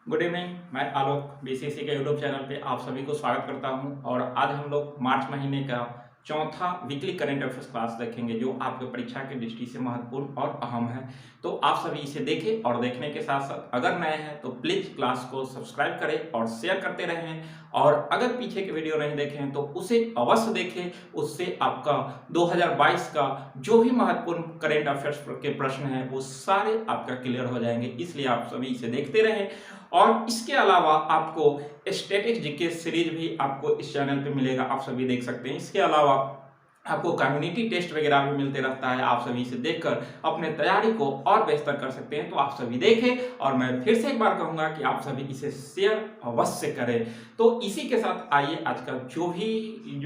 Good evening. मैं आलोक BCC के YouTube channel पे आप सभी को स्वागत करता हूं और आज हम लोग मार्च महीने का चौथा वीकली करंट अफेयर्स क्लास देखेंगे जो आपके परीक्षा की दृष्टि से महत्वपूर्ण और अहम है। तो आप सभी इसे देखें और देखने के साथ साथ अगर नए हैं तो प्लीज क्लास को सब्सक्राइब करें और शेयर करते रहें, और अगर पीछे के वीडियो नहीं देखे हैं तो उसे अवश्य देखें। उससे आपका 2022 का जो भी महत्वपूर्ण करंट अफेयर्स के प्रश्न हैं वो सारे आपका क्लियर हो जाएंगे, इसलिए आप सभी इसे देखते रहें। और इसके अलावा आपको स्टैटिक जीके सीरीज भी आपको इस चैनल पे मिलेगा, आप सभी देख सकते हैं। इसके अलावा आपको कम्युनिटी टेस्ट वगैरह भी मिलते रहता है, आप सभी इसे देखकर अपने तैयारी को और बेहतर कर सकते हैं। तो आप सभी देखें और मैं फिर से एक बार कहूंगा कि आप सभी इसे शेयर अवश्य करें। तो इसी के साथ आइए आज का जो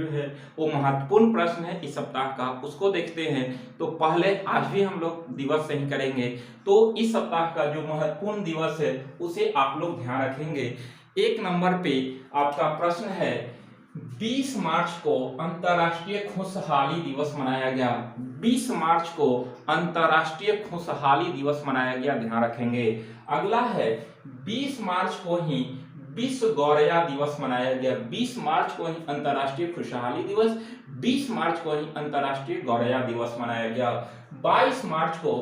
है वो महत्वपूर्ण प्रश्न है इस सप्ताह का, उसको देखते हैं। तो पहले आज भी हम लोग दिवस से ही करेंगे। तो इस सप्ताह का जो महत्वपूर्ण दिवस है उसे आप लोग ध्यान रखेंगे। एक नंबर पे आपका प्रश्न है, 20 मार्च को अंतर्राष्ट्रीय खुशहाली दिवस मनाया गया। 20 मार्च को अंतर्राष्ट्रीय खुशहाली दिवस मनाया गया, ध्यान रखेंगे। अगला है 20 मार्च को ही विश्व गौरैया दिवस मनाया गया। 20 मार्च को ही अंतर्राष्ट्रीय खुशहाली दिवस, 20 मार्च को ही अंतर्राष्ट्रीय गौरैया दिवस मनाया गया। 22 मार्च को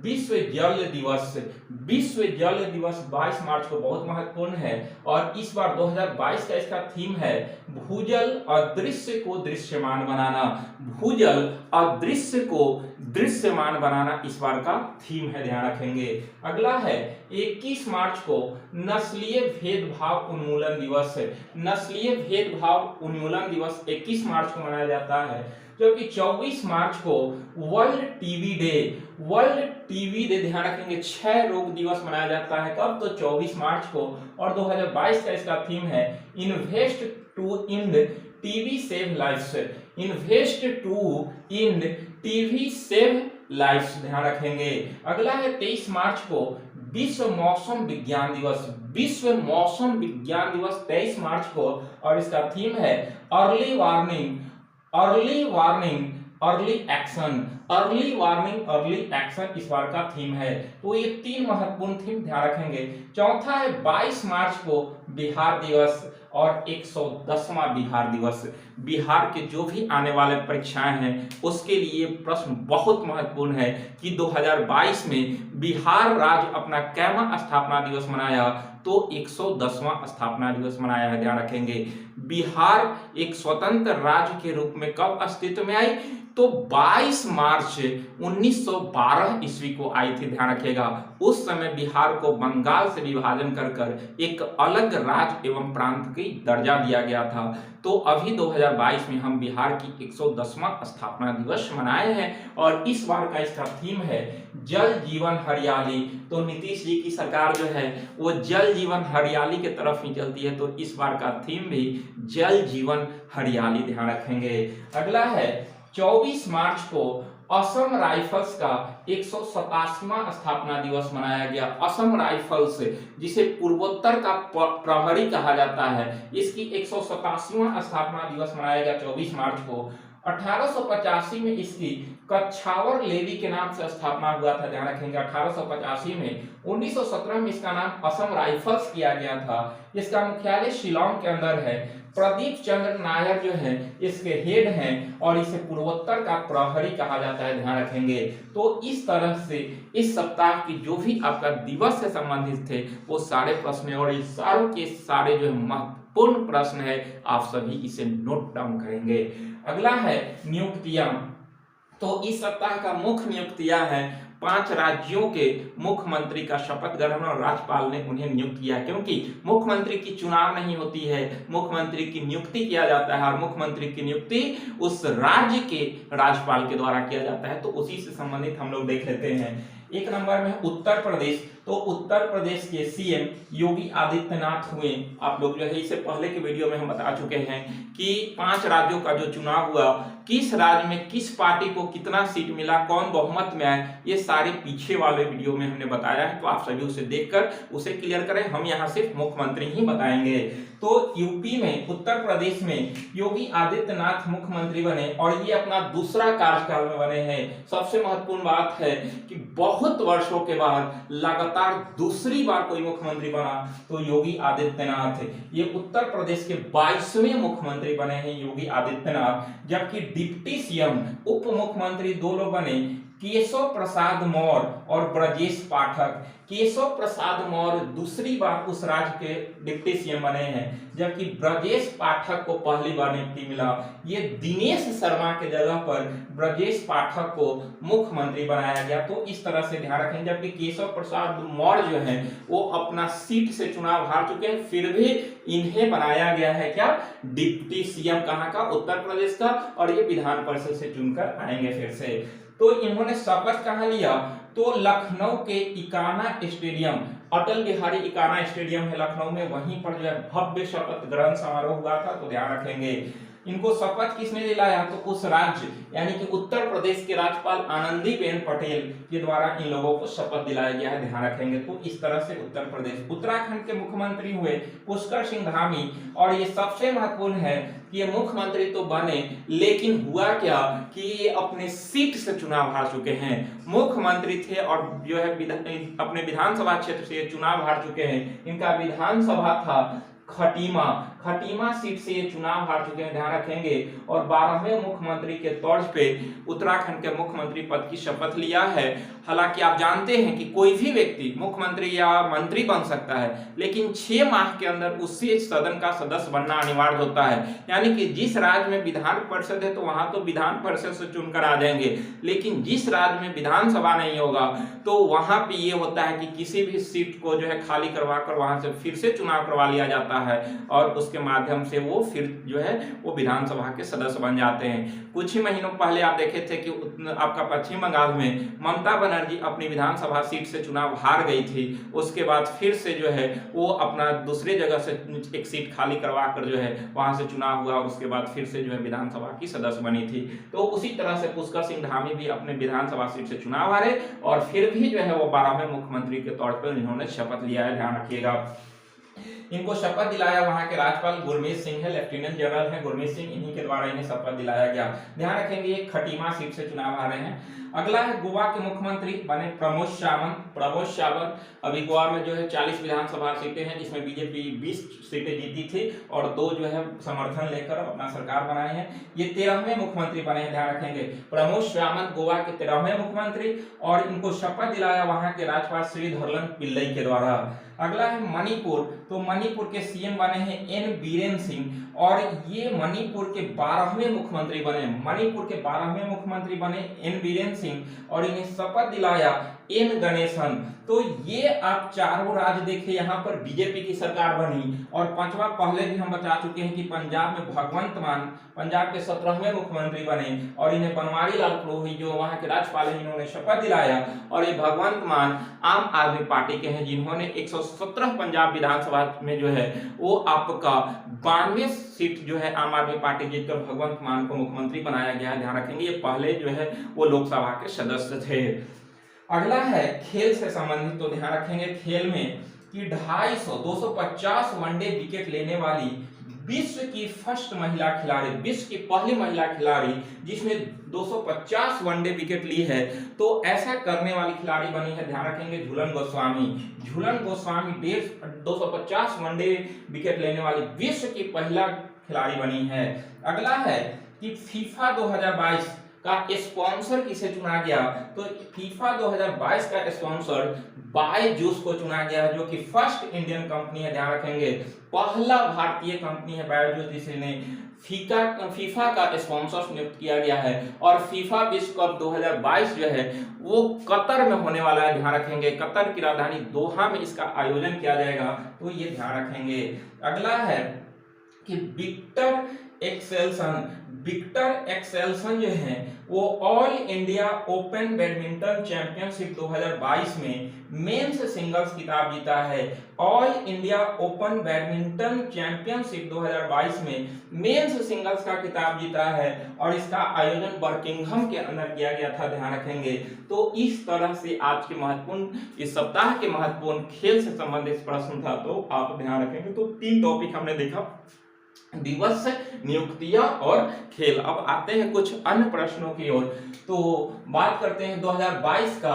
विश्व जल दिवस। विश्व जल दिवस 22 मार्च को बहुत महत्वपूर्ण है और इस बार 2022 का इसका थीम है भूजल अदृश्य को दृश्यमान बनाना। भूजल अदृश्य को दृश्यमान बनाना इस बार का थीम है, ध्यान रखेंगे। अगला है 21 मार्च को नस्लीय भेदभाव उन्मूलन दिवस है। नस्लीय भेदभाव उन्मूलन दिवस 21 मार्च को मनाया जाता है, जबकि 24 मार्च को world TB day. World TB day ध्यान रखेंगे, क्षय रोग दिवस मनाया जाता है। कब? तो 24 मार्च को, और 2022 का इसका थीम है invest to in TB save lives. Invest to in TB save lives, ध्यान रखेंगे। अगला है 23 मार्च को विश्व मौसम विज्ञान दिवस। विश्व मौसम विज्ञान दिवस 23 मार्च को, और इसका थीम है early warning, early warning, early action. Early warning, early action इस बार का थीम है। तो ये तीन महत्वपूर्ण थीम ध्यान रखेंगे। चौथा है 22 मार्च को बिहार दिवस और 110वां बिहार दिवस। बिहार के जो भी आने वाले परीक्षाएं हैं उसके लिए प्रश्न बहुत महत्वपूर्ण है कि 2022 में बिहार राज्य अपना कैवां स्थापना दिवस मनाया, तो 110वां स्थापना दिवस मनाया है, ध्यान रखेंगे। बिहार एक स्वतंत्र राज्य के रूप में कब अस्तित्व में आई? तो 22 मार्च 1912 ईस्वी को आई थी, ध्यान रखिएगा। उस समय बिहार को बंगाल से विभाजन कर एक अलग राज्य एवं प्रांत की दर्जा दिया गया था। तो अभी 2022 में हम बिहार की 110वां स्थापना दिवस मनाए हैं और इस बार का इसका थीम है जल जीवन हरियाली। तो नीतीश जी की सरकार जो है वो जल जीवन हरियाली के तरफ ही चलती है, तो इस बार का थीम भी जल जीवन हरियाली, ध्यान रखेंगे। अगला है 24 मार्च को असम राइफल्स का 187वां स्थापना दिवस मनाया गया। असम राइफल्स, जिसे पूर्वोत्तर का प्रहरी कहा जाता है, इसकी 187वां स्थापना दिवस मनाया गया 24 मार्च को। 1885 में इसकी कछावर लेवी के नाम से स्थापना हुआ था, ध्यान रखेंगे। 1885 में 1917 में इसका नाम असम राइफल्स किया गया था। इसका मुख्यालय शिलांग के अंदर है। प्रदीप चंद्र नायर जो है इसके हेड हैं और इसे पूर्वोत्तर का प्रहरी कहा जाता है, ध्यान रखेंगे। तो इस तरह से इस सप्ताह की जो भी आपका दिवस से संबंधित थे वो सारे प्रश्न और ये सारों के सारे जो महत्वपूर्ण प्रश्न है आप सभी इसे नोट डाउन करेंगे। अगला है नियुक्तियां। तो इस सप्ताह का मुख्य नियुक्तियां है 5 राज्यों के मुख्यमंत्री का शपथ ग्रहण और राज्यपाल ने उन्हें नियुक्त किया, क्योंकि मुख्यमंत्री की चुनाव नहीं होती है, मुख्यमंत्री की नियुक्ति किया जाता है और मुख्यमंत्री की नियुक्ति उस राज्य के राज्यपाल के द्वारा किया जाता है। तो उसी से संबंधित हम लोग देख लेते हैं। एक नंबर में उत्तर प्रदेश। तो उत्तर प्रदेश के सीएम योगी आदित्यनाथ हुए। आप लोग जो है इससे पहले के वीडियो में हम बता चुके हैं कि 5 राज्यों का जो चुनाव हुआ, किस राज्य में किस पार्टी को कितना सीट मिला, कौन बहुमत में आए, ये सारे पीछे वाले वीडियो में हमने बताया है। तो आप सभी उसे देखकर उसे क्लियर करें, हम यहाँ सिर्फ मुख्यमंत्री ही बताएंगे। तो यूपी में, उत्तर प्रदेश में योगी आदित्यनाथ मुख्यमंत्री बने और ये अपना दूसरा कार्यकाल में बने हैं। सबसे महत्वपूर्ण बात है कि बहुत बहुत वर्षों के बाद लगातार दूसरी बार कोई मुख्यमंत्री बना तो योगी आदित्यनाथ है। ये उत्तर प्रदेश के 22वें मुख्यमंत्री बने हैं योगी आदित्यनाथ। जबकि डिप्टी सीएम उप मुख्यमंत्री दो लोग बने, केशव प्रसाद मौर्य और ब्रजेश पाठक। केशव प्रसाद मौर्य दूसरी बार उस राज्य के डिप्टी सीएम बने हैं, जबकि ब्रजेश पाठक को पहली बार नियुक्ति मिला। ये दिनेश शर्मा के जगह पर ब्रजेश पाठक को मुख्यमंत्री बनाया गया। तो इस तरह से ध्यान रखें। जबकि केशव प्रसाद मौर्य जो है वो अपना सीट से चुनाव हार चुके हैं, फिर भी इन्हें बनाया गया है क्या, डिप्टी सीएम। कहां का, उत्तर प्रदेश का, और ये विधान परिषद से चुनकर आएंगे फिर से। तो इन्होंने शपथ कहां लिया, तो लखनऊ के इकाना स्टेडियम, अटल बिहारी इकाना स्टेडियम है लखनऊ में, वहीं पर जो है भव्य शपथ ग्रहण समारोह हुआ था। तो ध्यान रखेंगे। इनको शपथ किसने दिलाया, तो उस राज्य यानी कि उत्तर प्रदेश के राज्यपाल आनंदीबेन पटेल के द्वारा इन लोगों को शपथ दिलाया गया है। ध्यान रखेंगे। तो इस तरह से उत्तर प्रदेश। उत्तराखंड के मुख्यमंत्री हुए पुष्कर सिंह धामी, और ये सबसे महत्वपूर्ण है कि ये मुख्यमंत्री तो बने, लेकिन हुआ क्या कि ये अपने सीट से चुनाव हार चुके हैं। मुख्यमंत्री थे और जो है अपने विधानसभा क्षेत्र से चुनाव हार चुके हैं। इनका विधानसभा था खटीमा सीट से ये चुनाव हार चुके हैं। ध्यान रखेंगे। और 12वें मुख्यमंत्री के तौर पे उत्तराखंड के मुख्यमंत्री पद की शपथ लिया है। हालांकि आप जानते हैं कि कोई भी व्यक्ति मुख्यमंत्री या मंत्री बन सकता है, लेकिन 6 माह के अंदर उसे सदन का सदस्य बनना अनिवार्य होता है। यानी कि जिस राज्य में विधान परिषद है तो वहां तो विधान परिषद से चुनकर आ जाएंगे, लेकिन जिस राज्य में विधानसभा नहीं होगा तो वहां पे ये होता है कि किसी भी सीट को जो है खाली करवा कर वहां से फिर से चुनाव करवा लिया जाता है, और उसके माध्यम से वो फिर जो है वो विधानसभा के सदस्य बन जाते हैं। कुछ ही महीनों पहले आप देखे थे कि आपका पश्चिम बंगाल में ममता बनर्जी अपनी विधानसभा सीट से चुनाव हार गई थी। उसके बाद फिर से जो है वो अपना दूसरे जगह से एक सीट खाली करवा कर जो है वहां से चुनाव हुआ, और उसके बाद फिर से जो है विधानसभा की सदस्य बनी थी। तो उसी तरह से पुष्कर सिंह धामी भी अपने विधानसभा सीट से चुनाव हारे, और फिर भी जो है वो 12वें मुख्यमंत्री के तौर पर इन्होंने शपथ लिया है। ध्यान रखिएगा। इनको शपथ दिलाया वहां के राज्यपाल गुरमीत सिंह है, लेफ्टिनेंट जनरल है गुरमीत सिंह, इन्हीं के द्वारा इन्हें शपथ दिलाया गया। ध्यान रखेंगे। ये खटीमा सीट से चुनाव आ रहे हैं। अगला है गोवा के मुख्यमंत्री बने प्रमोद सावंत। अभी गोवा में जो है 40 विधानसभा सीटें हैं, जिसमें बीजेपी 20 सीटें जीती थी और 2 जो है समर्थन लेकर अपना सरकार बनाए हैं। ये 13वें मुख्यमंत्री बने हैं। ध्यान रखेंगे। प्रमोद सावंत गोवा के 13वें मुख्यमंत्री, और इनको शपथ दिलाया वहां के राज्यपाल श्रीधरन पिल्लई के द्वारा। अगला है मणिपुर। तो मणिपुर के सीएम बने हैं एन बीरेन सिंह, और ये मणिपुर के 12वें मुख्यमंत्री बने। मणिपुर के 12वें मुख्यमंत्री बने एन बीरेन सिंह, और इन्हें शपथ दिलाया एन गणेशन। तो ये आप चारों राज्य देखे, यहाँ पर बीजेपी की सरकार बनी। और 5वां पहले भी हम बता चुके हैं कि पंजाब में भगवंत मान पंजाब के 17वें मुख्यमंत्री बने, और इन्हें बनवारी लाल पुरोहित जो वहां के राज्यपाल हैं इन्होंने शपथ दिलाया। और ये भगवंत मान आम आदमी पार्टी के हैं, जिन्होंने 117 पंजाब विधानसभा में जो है वो आपका 92 सीट जो है आम आदमी पार्टी जीतकर भगवंत मान को मुख्यमंत्री बनाया गया है। ध्यान रखेंगे। ये पहले जो है वो लोकसभा के सदस्य थे। अगला है खेल से संबंधित। तो ध्यान रखेंगे खेल में कि 250 वनडे विकेट लेने वाली विश्व की फर्स्ट महिला खिलाड़ी, विश्व की पहली महिला खिलाड़ी जिसने 250 वनडे विकेट ली है, तो ऐसा करने वाली खिलाड़ी बनी है। ध्यान रखेंगे झूलन गोस्वामी 250 वनडे विकेट लेने वाली विश्व की पहला खिलाड़ी बनी है। अगला है कि फीफा 2022 का स्पॉन्सर किसे चुना गया, तो फीफा 2022 का स्पॉन्सर बायजूस को चुना गया, जो कि फर्स्ट इंडियन कंपनी है। ध्यान रखेंगे। पहला भारतीय कंपनी है बायजूस जिसने फीफा का स्पॉन्सर नियुक्त किया गया है। और फीफा विश्व कप 2022 जो है वो कतर में होने वाला है। ध्यान रखेंगे। कतर की राजधानी दोहा में इसका आयोजन किया जाएगा, तो ये ध्यान रखेंगे। अगला है कि विक्टर एक्सेल्सन जो है वो all India open badminton championship 2022 में मेंस सिंगल्स खिताब जीता है। All India open badminton championship 2022 में मेंस सिंगल्स का खिताब जीता है, और इसका आयोजन बर्किंघम के अंदर किया गया था। ध्यान रखेंगे। तो इस तरह से आज के महत्वपूर्ण, इस सप्ताह के महत्वपूर्ण खेल से संबंधित प्रश्न था, तो आप ध्यान रखेंगे। तो 3 टॉपिक हमने देखा, दिवस, नियुक्तियां और खेल। अब आते हैं कुछ अन्य प्रश्नों की ओर। तो बात करते हैं 2022 का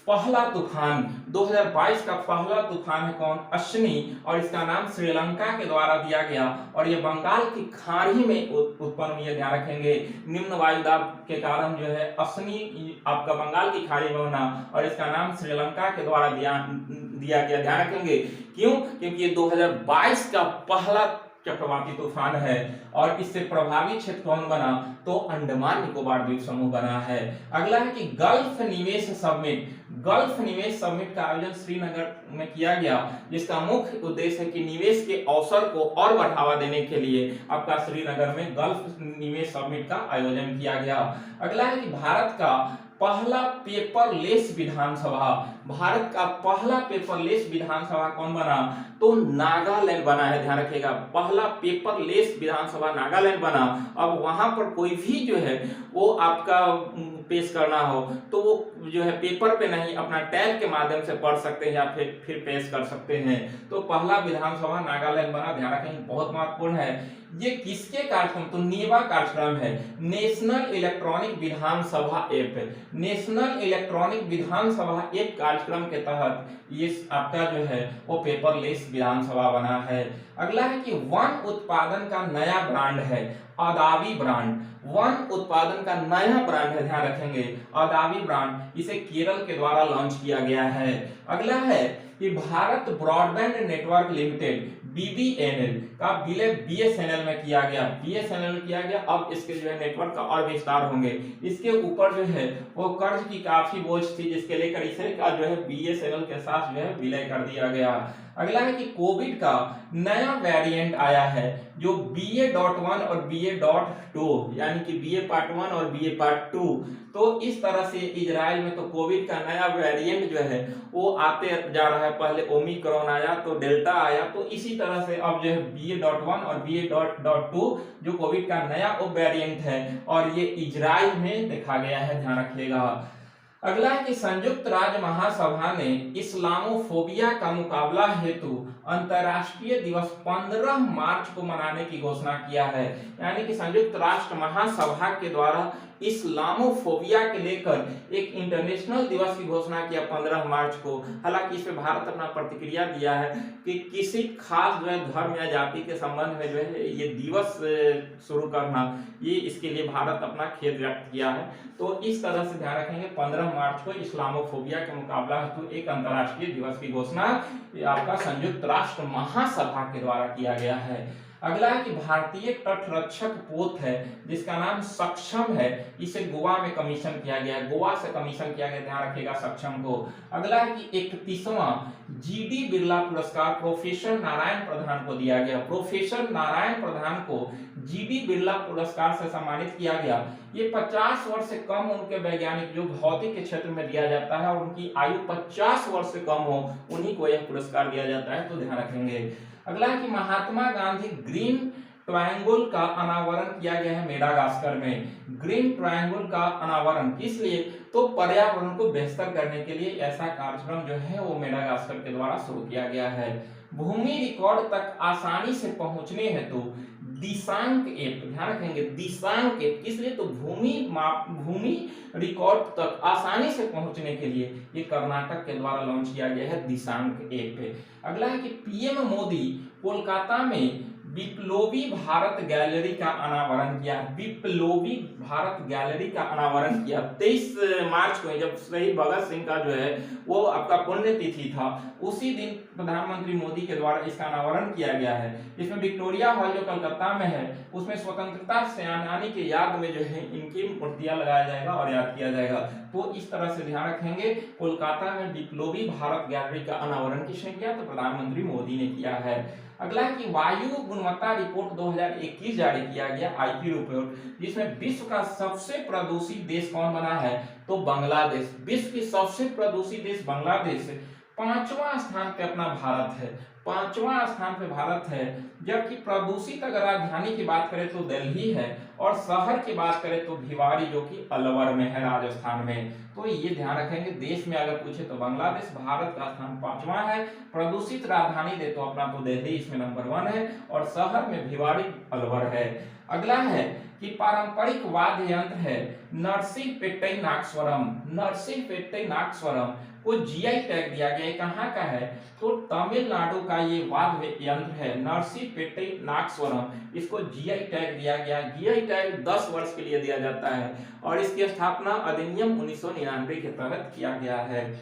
पहला तूफान 2022 का पहला तूफान है कौन? अश्नी, और इसका नाम श्रीलंका के द्वारा दिया गया और ये बंगाल की खाड़ी में उत्पन्न हुई है, ध्यान रखेंगे। निम्न वायुदाब के कारण जो है अश्नी आपका बंगाल की खाड़ी में बना और इसका नाम श्रीलंका के द्वारा दिया गया, ध्यान रखेंगे। क्यों? क्योंकि ये 2022 का पहला चक्रवाती तूफान है और इससे प्रभावित क्षेत्र कौन बना? तो अंडमान निकोबार द्वीप समूह बना है। अगला है कि गल्फ निवेश समिट। गल्फ निवेश समिट का आयोजन श्रीनगर में किया गया, जिसका मुख्य उद्देश्य है कि निवेश के अवसर को और बढ़ावा देने के लिए आपका श्रीनगर में गल्फ निवेश समिट का आयोजन किया गया। अगला है कि भारत का पहला पेपरलेस विधानसभा, भारत का पहला पेपरलेस विधानसभा कौन बना? तो नागालैंड बना है, ध्यान रखिएगा। पहला पेपरलेस विधानसभा नागालैंड बना। अब वहां पर कोई भी जो है वो आपका पेश करना हो तो वो जो है पेपर पे नहीं अपना टैब के माध्यम से पढ़ सकते हैं या फिर पेश कर सकते हैं। तो पहला विधानसभा नागालैंड बना, ध्यान रखें, बहुत महत्वपूर्ण है। ये किसके कार्यक्रम? तो नेवा कार्यक्रम है, नेशनल इलेक्ट्रॉनिक विधानसभा ऐप। नेशनल इलेक्ट्रॉनिक विधानसभा ऐप कार्यक्रम के तहत ये आपका जो है वो पेपरलेस विधानसभा बना है। अगला है कि वन उत्पादन का नया ब्रांड है, अदावी ब्रांड। वन उत्पादन का नया ब्रांड है, ध्यान रखेंगे, अदावी ब्रांड। इसे केरल के द्वारा लॉन्च किया गया है। अगला है कि Bharat broadband network limited BBNL का विलय BSNL में किया गया, BSNL में किया गया। अब इसके जो है नेटवर्क का और विस्तार होंगे। इसके ऊपर जो है वो कर्ज की काफी बोझ थी, जिसके लेकर इसे का जो है BSNL के साथ जो है विलय कर दिया गया। अगला है कि कोविड का नया वेरिएंट आया है, जो BA.1 और BA.2 यानी कि BA पार्ट 1 और BA पार्ट 2। तो इस तरह से इजराइल में तो कोविड का नया वेरिएंट जो है वो आते जा रहा है। पहले ओमिक्रॉन आया, तो डेल्टा आया, तो इसी तरह से अब जो है BA.1 और BA.2 जो कोविड का नया वेरिएंट है और ये इजराइल में देखा गया है, ध्यान रखिएगा। अगला है कि संयुक्त राज्य महासभा ने इस्लामोफोबिया का मुकाबला हेतु अंतर्राष्ट्रीय दिवस 15 मार्च को मनाने की घोषणा किया है। यानी कि संयुक्त राष्ट्र महासभा के द्वारा इस्लामोफोबिया के लेकर एक इंटरनेशनल दिवस की घोषणा किया 15 मार्च को। हालांकि इस पे भारत अपना प्रतिक्रिया दिया है कि किसी खास जो है धर्म या जाति के संबंध में जो है ये दिवस शुरू करना, ये इसके लिए भारत अपना खेद व्यक्त किया है। तो इस तरह से ध्यान रखेंगे 15 मार्च को इस्लामोफोबिया के मुकाबला हेतु एक अंतर्राष्ट्रीय दिवस की घोषणा आपका संयुक्त राष्ट्र महासभा के द्वारा किया गया है। अगला है कि भारतीय तटरक्षक पोत है जिसका नाम सक्षम है, इसे गोवा में कमीशन किया गया है, गोवा से कमीशन किया गया, ध्यान रखिएगा सक्षम को। अगला है कि 31वां GD बिरला पुरस्कार प्रोफेसर नारायण प्रधान को दिया गया। प्रोफेसर नारायण प्रधान को GD बिरला पुरस्कार से सम्मानित किया गया। ये 50 वर्ष से कम उनके वैज्ञानिक जो भौतिक के क्षेत्र में दिया जाता है और उनकी आयु 50 वर्ष से कम हो, उन्हीं को यह पुरस्कार दिया जाता है, तो ध्यान रखेंगे। अगला है कि महात्मा गांधी ग्रीन ट्रायंगल का अनावरण किया गया है मेडागास्कर में। ग्रीन ट्रायंगल का अनावरण किस लिए? तो पर्यावरण को बेहतर करने के लिए ऐसा कार्यक्रम जो है वो मेडागास्कर के द्वारा शुरू किया गया है। भूमि रिकॉर्ड तक आसानी से पहुंचने हेतु दिशांक ऐप, ध्यान रखेंगे दिशांक ऐप, किस लिए? तो भूमि रिकॉर्ड तक आसानी से पहुंचने के लिए ये कर्नाटक के द्वारा लॉन्च किया गया है दिशांक ऐप। अगला है कि PM मोदी कोलकाता में विप्लवी भारत गैलरी का अनावरण किया। विप्लवी भारत गैलरी का अनावरण किया 23 मार्च को, जब शहीद भगत सिंह का जो है वो आपका पुण्यतिथि था, उसी दिन प्रधानमंत्री मोदी के द्वारा इसका अनावरण किया गया है। इसमें विक्टोरिया हॉल जो कलकत्ता में है उसमें स्वतंत्रता सेनानी के याद में जो है इनकी मूर्तियां लगाया जाएगा और याद किया जाएगा। तो इस तरह से ध्यान रखेंगे कोलकाता में विप्लवी भारत गैलरी का अनावरण किसने किया? तो प्रधानमंत्री मोदी ने किया है। अगला है कि वायु गुणवत्ता रिपोर्ट 2021 जारी किया गया, IP रिपोर्ट, जिसमें विश्व का सबसे प्रदूषित देश कौन बना है? तो बांग्लादेश। विश्व की सबसे प्रदूषित देश बांग्लादेश 5वां स्थान पे अपना भारत है, 5वां स्थान पे भारत है। जबकि प्रदूषित अगर राजधानी की बात करें तो दिल्ली है और शहर की बात करें तो भिवाड़ी जो कि अलवर में है राजस्थान में। तो ये ध्यान रखेंगे, देश में अगर पूछे तो बांग्लादेश, भारत का स्थान 5वां है। प्रदूषित राजधानी दे तो अपना तो दिल्ली इसमें नंबर 1 है और शहर में भिवाड़ी अलवर है। अगला है कि पारंपरिक वाद्य यंत्र है नरसिंहपेट्टई नागस्वरम, नरसिंहपेट्टई नागस्वरम को जीआई टैग दिया गया है। कहाँ का है? तो तमिलनाडु का ये वाद्य यंत्र है नरसिंहपेट्टई नागस्वरम, इसको जीआई टैग दिया गया। जीआई टैग 10 वर्ष के लिए दिया जाता है और इसकी स्थापना अधिनियम 1999 के तहत किया गया है।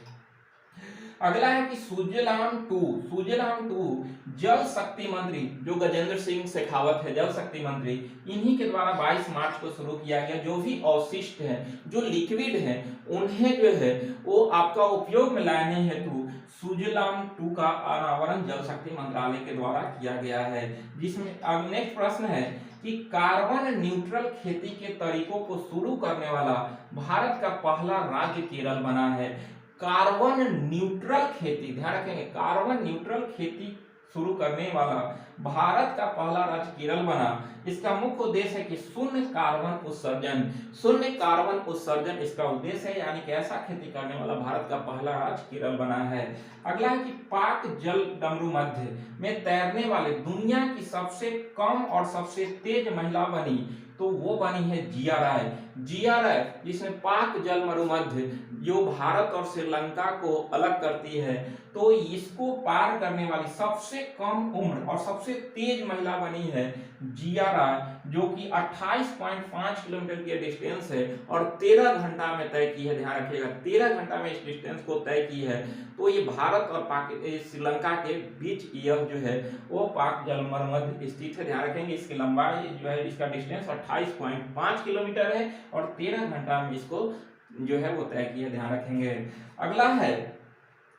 अगला है कि सुजलाम 2 जल शक्ति मंत्री जो गजेंद्र सिंह शेखावत है, जल शक्ति मंत्री, इन्हीं के द्वारा 22 मार्च को शुरू किया गया। जो भी अवशिष्ट है, जो लिक्विड है, उन्हें जो है वो आपका उपयोग में लाने हेतु सुजलाम 2 का अनावरण जल शक्ति मंत्रालय के द्वारा किया गया है। जिसमें अब नेक्स्ट प्रश्न है कि कार्बन न्यूट्रल खेती के तरीकों को शुरू करने वाला भारत का पहला राज्य केरल बना है। कार्बन न्यूट्रल खेती, ध्यान रखेंगे, कार्बन न्यूट्रल खेती शुरू करने वाला भारत का पहला राज्य केरल बना। इसका मुख्य उद्देश्य है कि शून्य कार्बन उत्सर्जन इसका उद्देश्य है, यानी कि ऐसा खेती करने वाला भारत का पहला राज्य केरल बना है। अगला है कि पाक जल डमरू मध्य में तैरने वाले दुनिया की सबसे कम और सबसे तेज महिला बनी, तो वो बनी है जिया राय। जिया राय जिसमें पाक जल मरुमध्य जो भारत और श्रीलंका को अलग करती है, तो इसको पार करने वाली सबसे कम उम्र और सबसे तेज महिला बनी है जिया राय, जो कि 28.5 किलोमीटर की डिस्टेंस है और 13 घंटा में तय की है। ध्यान रखिएगा, 13 घंटा में इस डिस्टेंस को तय की है। तो ये भारत और श्रीलंका के बीच यह जो है वो पाक जल मरुमध्य स्थित है। ध्यान रखेंगे, इसकी लंबाई जो है, इसका डिस्टेंस 28.5 किलोमीटर है और 13 घंटा में इसको जो है वो तय किया। ध्यान रखेंगे। अगला है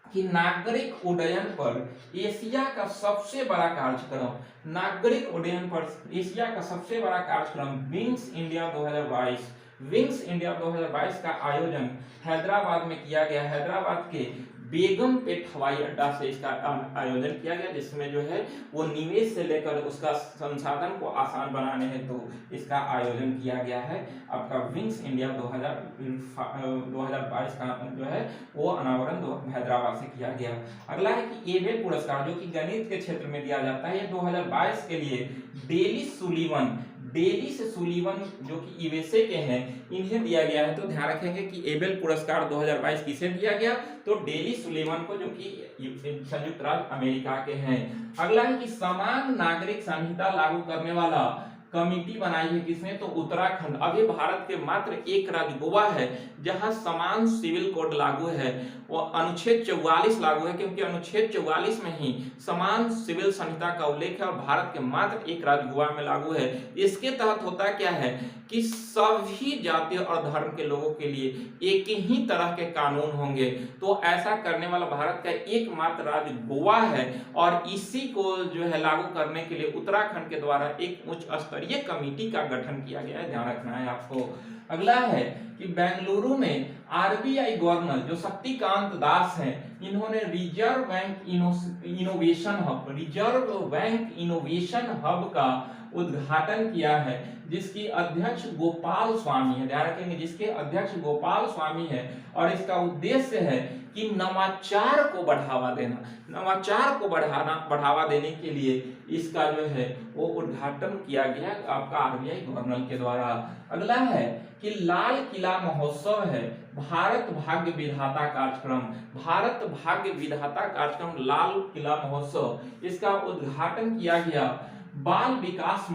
कि नागरिक उड्डयन पर एशिया का सबसे बड़ा कार्यक्रम, नागरिक उड्डयन पर एशिया का सबसे बड़ा कार्यक्रम विंग्स इंडिया 2022, विंग्स इंडिया 2022 का आयोजन हैदराबाद में किया गया। हैदराबाद के बेगमपेट हवाई अड्डा से इसका आयोजन किया गया, जिसमें जो है वो निवेश से लेकर उसका संसाधन को आसान बनाने हेतु तो इसका आयोजन किया गया है। आपका विंग्स इंडिया 2022 का जो है वो अनावरण हैदराबाद से किया गया। अगला है कि एबेल पुरस्कार जो कि गणित के क्षेत्र में दिया जाता है, 2022 के लिए डेलिस सुलीवन जो कि यूएसए के हैं, इन्हें दिया गया है। तो ध्यान रखेंगे कि एबेल पुरस्कार 2022 किसे दिया गया? तो डेलिस सुलीवन को, जो कि संयुक्त राज्य अमेरिका के हैं। अगला है कि समान नागरिक संहिता लागू करने वाला कमिटी बनाई है किसने? तो उत्तराखंड। अभी भारत के मात्र एक राज्य गोवा है जहां समान सिविल कोड लागू है, वो अनुच्छेद 44 लागू है, क्योंकि अनुच्छेद 44 में ही समान सिविल संहिता का उल्लेख है और भारत के मात्र एक राज्य गोवा में लागू है। इसके तहत होता क्या है कि सभी जाति और धर्म के लोगों के लिए एक ही तरह के कानून होंगे। तो ऐसा करने वाला भारत का एकमात्र राज्य गोवा है और इसी को जो है लागू करने के लिए उत्तराखंड के द्वारा एक उच्च स्तरीय कमेटी का गठन किया गया है। ध्यान रखना है आपको। अगला है कि बेंगलुरु में आरबीआई गवर्नर जो शक्तिकांत दास हैं, इन्होंने रिजर्व बैंक इनोवेशन हब का उद्घाटन किया है, जिसकी अध्यक्ष गोपाल स्वामी है। ध्यान रखेंगे, जिसके अध्यक्ष गोपाल स्वामी है और इसका उद्देश्य है कि नवाचार को बढ़ावा देना, नवाचार को बढ़ावा देने के लिए इसका जो है वो उद्घाटन किया गया आपका आरबीआई गवर्नर के द्वारा। अगला है कि लाल किला महोत्सव है भारत भाग्य विधाता कार्यक्रम, भारत भाग्य विधाता कार्यक्रम लाल किला महोत्सव, इसका उद्घाटन किया गया बाल विकास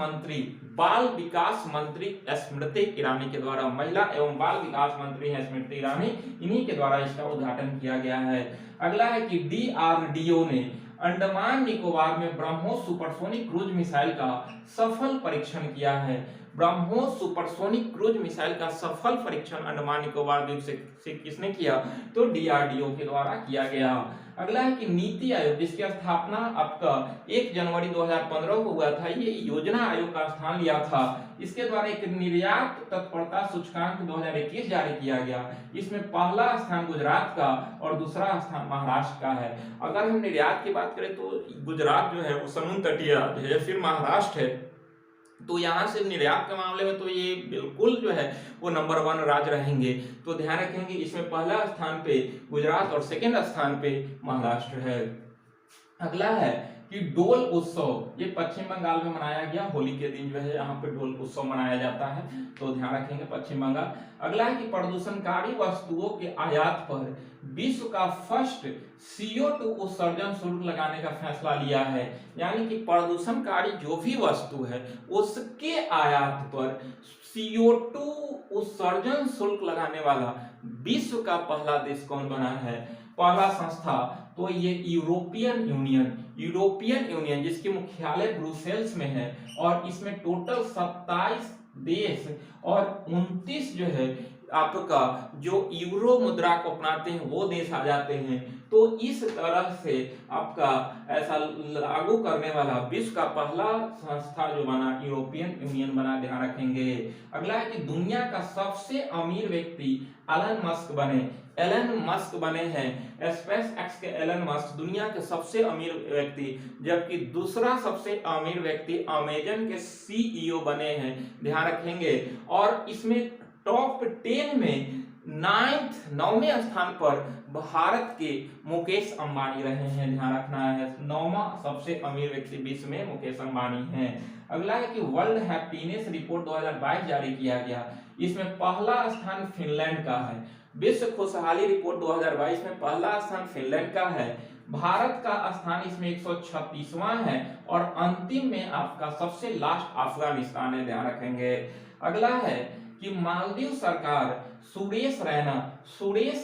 मंत्री स्मृति ईरानी के द्वारा। महिला एवं बाल विकास मंत्री है स्मृति ईरानी, इन्हीं के द्वारा इसका उद्घाटन किया गया है। अगला है कि डीआरडीओ ने अंडमान निकोबार में ब्रह्मोस सुपरसोनिक क्रूज मिसाइल का सफल परीक्षण किया है। ब्रह्मोस सुपरसोनिक क्रूज मिसाइल का सफल परीक्षण अंडमान निकोबार द्वीप से किसने किया? तो डीआरडीओ के द्वारा किया गया। अगला है कि नीति आयोग, जिसकी स्थापना आपका 1 जनवरी 2015 को हुआ था, ये योजना आयोग का स्थान लिया था। इसके द्वारा एक निर्यात तत्परता सूचकांक 2021 जारी किया गया। इसमें पहला स्थान गुजरात का और दूसरा स्थान महाराष्ट्र का है। अगर हम निर्यात की बात करें तो गुजरात जो है वो समुद्र तटीय राज्य है, फिर महाराष्ट्र है, तो यहाँ से निर्यात के मामले में तो ये बिल्कुल जो है वो नंबर 1 राज्य रहेंगे। तो ध्यान रखेंगे, इसमें पहला स्थान पे गुजरात और सेकंड स्थान पे महाराष्ट्र है। अगला है कि डोल उत्सव, ये पश्चिम बंगाल में मनाया गया, होली के दिन जो है यहाँ पे डोल उत्सव मनाया जाता है, तो ध्यान रखेंगे पश्चिम बंगाल। अगला है कि प्रदूषणकारी वस्तुओं के आयात पर विश्व का फर्स्ट CO2 उत्सर्जन शुल्क लगाने का फैसला लिया है। यानी कि प्रदूषणकारी जो भी वस्तु है उसके आयात पर CO2 उत्सर्जन शुल्क लगाने वाला विश्व का पहला देश कौन बना है, पहला संस्था, तो ये यूरोपियन यूनियन जिसकी मुख्यालय ब्रुसेल्स में है, और इसमें टोटल 27 देश और 29 जो है आपका जो यूरो मुद्रा को अपनाते हैं वो देश आ जाते हैं। तो इस तरह से आपका ऐसा लागू करने वाला विश्व का पहला संस्था जो बना यूरोपियन यूनियन बना, ध्यान रखेंगे। अगला है कि दुनिया का सबसे अमीर व्यक्ति एलन मस्क बने हैं। स्पेस एक्स के एलन मस्क दुनिया के सबसे अमीर व्यक्ति, जबकि दूसरा सबसे अमीर व्यक्ति अमेजन के CEO बने हैं, ध्यान रखेंगे। और इसमें टॉप 10 में 9वें स्थान पर भारत के मुकेश अंबानी रहे हैं, ध्यान रखना है। 9वां सबसे अमीर व्यक्ति विश्व में मुकेश अंबानी हैं। अगला है कि वर्ल्ड हैप्पीनेस रिपोर्ट 2022 जारी किया गया, इसमें पहला स्थान फिनलैंड का है। विश्व खुशहाली रिपोर्ट 2022 में पहला स्थान फिनलैंड का है। भारत का स्थान इसमें 136वां है, और अंतिम में आपका सबसे लास्ट अफगानिस्तान है, ध्यान रखेंगे। अगला है कि मालदीव सरकार सुरेश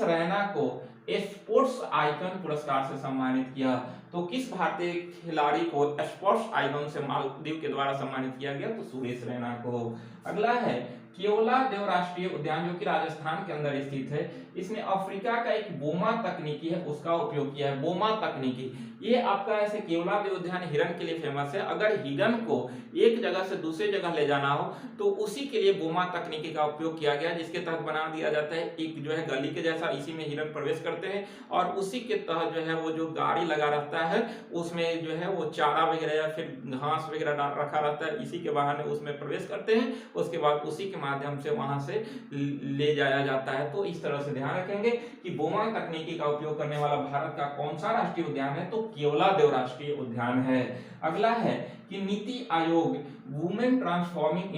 रैना को स्पोर्ट्स आइकन पुरस्कार से सम्मानित किया। तो किस भारतीय खिलाड़ी को स्पोर्ट्स आइकन से मालदीव के द्वारा सम्मानित किया गया, तो सुरेश रैना को। अगला है केवलादेव राष्ट्रीय उद्यान जो कि राजस्थान के अंदर स्थित है, इसने अफ्रीका का एक बोमा तकनीकी है उसका उपयोग किया है। बोमा तकनीकी, ये आपका ऐसे केवलादेव उद्यान हिरन के लिए फेमस है। अगर हिरन को एक जगह से दूसरी जगह ले जाना हो तो उसी के लिए बोमा तकनीकी का उपयोग किया गया, जिसके तहत बना दिया जाता है एक जो है गली के जैसा, इसी में हिरन प्रवेश करते हैं, और उसी के तहत जो है वो जो गाड़ी लगा रहता है उसमें जो है वो चारा वगैरह या फिर घास वगैरह रखा रहता है, इसी के बहाने उसमें प्रवेश करते हैं, उसके बाद उसी के माध्यम से वहां से ले जाया जाता है। तो इस तरह से ध्यान रखेंगे कि बोमा तकनीकी का उपयोग करने वाला भारत का कौन सा राष्ट्रीय उद्यान है, तो केवलादेव राष्ट्रीय उद्यान है। अगला है कि NITI Aayog women transforming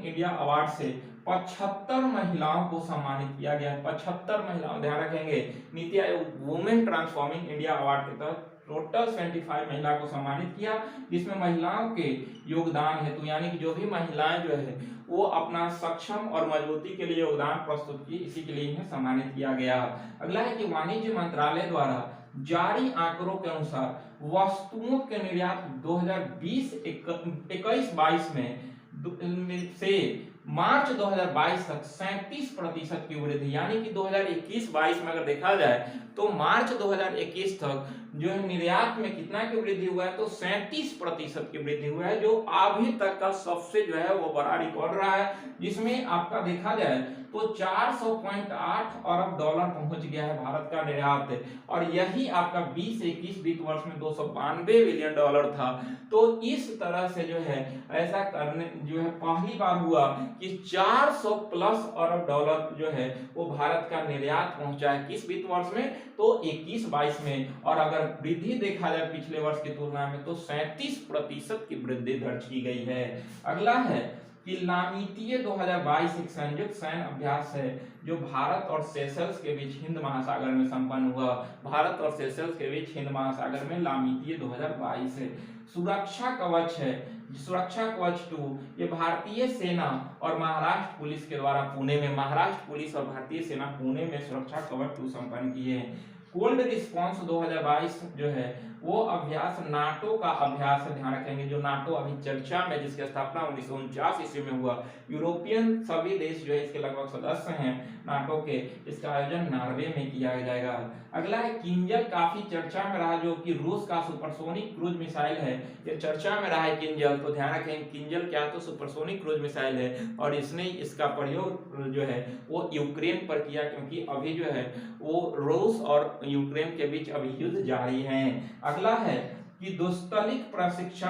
India award से 75 महिलाओं को सम्मानित किया गया। 75 महिलाओं, ध्यान रखेंगे। NITI Aayog women transforming India award के तहत टोटल 75 महिला को सम्मानित किया, जिसमें महिलाओं के योगदान है, तो यानी कि जो भी महिलाएं जो है वो अपना सक्षम और मजबूती के लिए योगदान प्रस्तुत की, इसी के लिए इन्हें सम्मानित किया गया। अगला है कि वाणिज्य मंत्रालय द्वारा जारी आंकड़ों के अनुसार वस्तुओं के निर्यात 2021-22 में से मार्च 2022 तक 37% की वृद्धि, यानी कि 2021-22 में अगर देखा जाए तो मार्च 2021 तक जो है निर्यात में कितना की वृद्धि हुआ है, तो 37% की वृद्धि हुआ है, जो अभी तक का सबसे जो है वो बड़ा रिकॉर्ड रहा है, जिसमें आपका देखा जाए तो 400.8 अरब डॉलर पहुंच गया है भारत का निर्यात, और यही आपका 2021 वित्त वर्ष में 292 बिलियन डॉलर था। तो इस तरह से जो है ऐसा करने जो है पहली बार हुआ कि 400 प्लस अरब डॉलर जो है वो भारत का निर्यात पहुंचा है, किस वित्त वर्ष में, तो 21-22 में। और अगर वृद्धि देखा जाए पिछले वर्ष की तुलना में तो 37% की वृद्धि दर्ज की गई है। अगला है कि लामीतीय 2022 एक संयुक्त सैन्य अभ्यास है जो भारत और सेशल्स के बीच हिंद महासागर में संपन्न हुआ। भारत और सेशल्स के बीच हिंद महासागर में लामीतीय 2022 है। सुरक्षा कवच है, सुरक्षा कवच 2, ये भारतीय सेना और महाराष्ट्र पुलिस के द्वारा पुणे में, महाराष्ट्र पुलिस और भारतीय सेना पुणे में सुरक्षा कवच 2 संपन्न किए हैं। कोल्ड रिस्पॉन्स 2022 जो है वो अभ्यास नाटो का अभ्यास है, ध्यान रखेंगे, जो नाटो अभी चर्चा में, जिसकी स्थापना 1949 ईस्वी में हुआ। यूरोपियन सभी देश जो है इसके लगभग सदस्य हैं नाटो के। इसका आयोजन नॉर्वे में किया जाएगा। अगला है किंजल, काफी चर्चा में रहा, जो कि रूस का सुपरसोनिक क्रूज मिसाइल है, ये चर्चा में रहा है किंजल। तो ध्यान रखें किंजल क्या, तो सुपरसोनिक क्रूज मिसाइल है, और इसने इसका प्रयोग जो है वो यूक्रेन पर किया, क्योंकि अभी जो है वो रूस और यूक्रेन के बीच अभी युद्ध जारी है। अगला है कि दुस्तलिक प्रशिक्षण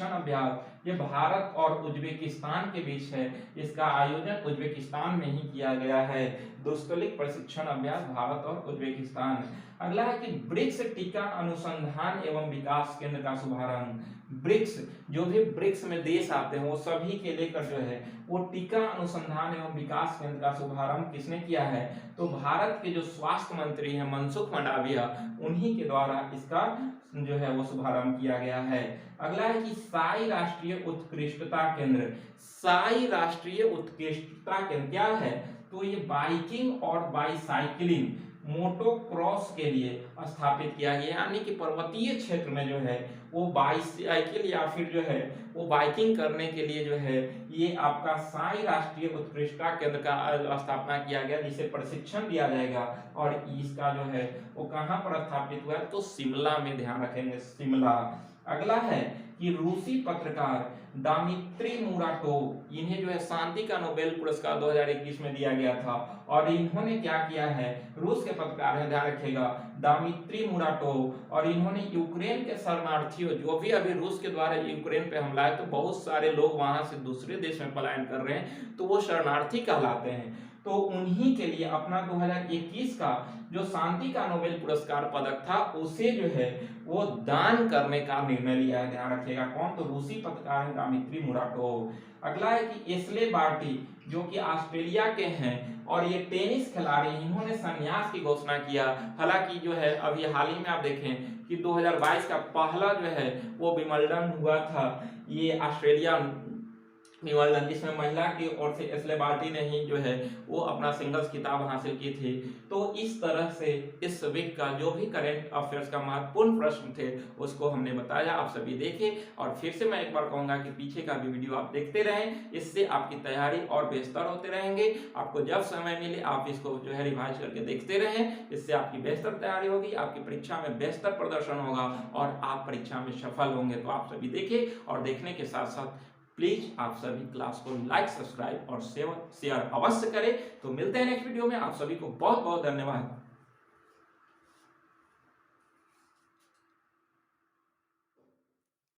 अभ्यास ये भारत और उज्बेकिस्तान के बीच है। इसका आयोजन उज्बेकिस्तान में ही किया गया है। दोस्तलिक प्रशिक्षण अभ्यास भारत और उज्बेकिस्तान। अगला है कि ब्रिक्स टीका अनुसंधान एवं विकास केंद्र का शुभारंभ। ब्रिक्स, जो भी ब्रिक्स में देश आते हैं वो सभी के लेकर जो है वो टीका अनुसंधान एवं विकास केंद्र का शुभारंभ किसने किया है? तो भारत के जो स्वास्थ्य मंत्री हैं मनसुख मंडाविया, उन्हीं के द्वारा इसका जो है वो शुभारंभ किया गया है। अगला है कि साई राष्ट्रीय उत्कृष्टता केंद्र। साई राष्ट्रीय उत्कृष्टता केंद्र क्या है? तो ये बाइकिंग और बाईसाइकिलिंग मोटोक्रॉस के लिए स्थापित किया गया, यानी कि पर्वतीय क्षेत्र में जो है वो बाईसाइकिल या फिर जो है वो बाइकिंग करने के लिए जो है ये आपका साई राष्ट्रीय उत्कृष्टता केंद्र का स्थापना किया गया, जिसे प्रशिक्षण दिया जाएगा। और इसका जो है वो कहाँ पर स्थापित हुआ है? तो शिमला में, ध्यान रखेंगे, शिमला। अगला है कि रूसी पत्रकार दामित्री मुराटोव, इन्हें जो है शांति का नोबेल पुरस्कार 2021 में दिया गया था। और इन्होंने क्या किया है? रूस के पत्रकार हैं, ध्यान रखिएगा, दामित्री मुराटोव, और इन्होंने यूक्रेन के शरणार्थियों, जो भी अभी रूस के द्वारा यूक्रेन पे हमला है तो बहुत सारे लोग वहां से दूसरे देश में पलायन कर रहे हैं, तो वो शरणार्थी कहलाते हैं। तो उन्हीं के लिए अपना 2021 का जो शांति का नोबेल पुरस्कार पदक था उसे जो है वो दान करने का निर्णय लिया है, ध्यान रखिएगा। कौन? तो रूसी पत्रकार है दामित्री मुराटोव। अगला है कि एशले बार्टी, जो कि ऑस्ट्रेलिया के हैं और ये टेनिस खिलाड़ी, इन्होंने संन्यास की घोषणा किया। हालांकि जो है अभी हाल ही में आप देखें कि 2022 का पहला जो है वो विंबलडन हुआ था, ये ऑस्ट्रेलिया विंबलडन, जिसमें महिला की ओर से एशले बार्टी ने ही जो है वो अपना सिंगल्स खिताब हासिल की थी। तो इस तरह से इस वीक का जो भी करेंट अफेयर्स का महत्वपूर्ण प्रश्न थे उसको हमने बताया, आप सभी देखें। और फिर से मैं एक बार कहूंगा कि पीछे का भी वीडियो आप देखते रहें, इससे आपकी तैयारी और बेहतर होते रहेंगे। आपको जब समय मिले आप इसको जो है रिवाइज करके देखते रहें, इससे आपकी बेहतर तैयारी होगी, आपकी परीक्षा में बेहतर प्रदर्शन होगा और आप परीक्षा में सफल होंगे। तो आप सभी देखें और देखने के साथ साथ प्लीज आप सभी क्लास को लाइक, सब्सक्राइब और शेयर अवश्य करें। तो मिलते हैं नेक्स्ट वीडियो में। आप सभी को बहुत बहुत धन्यवाद।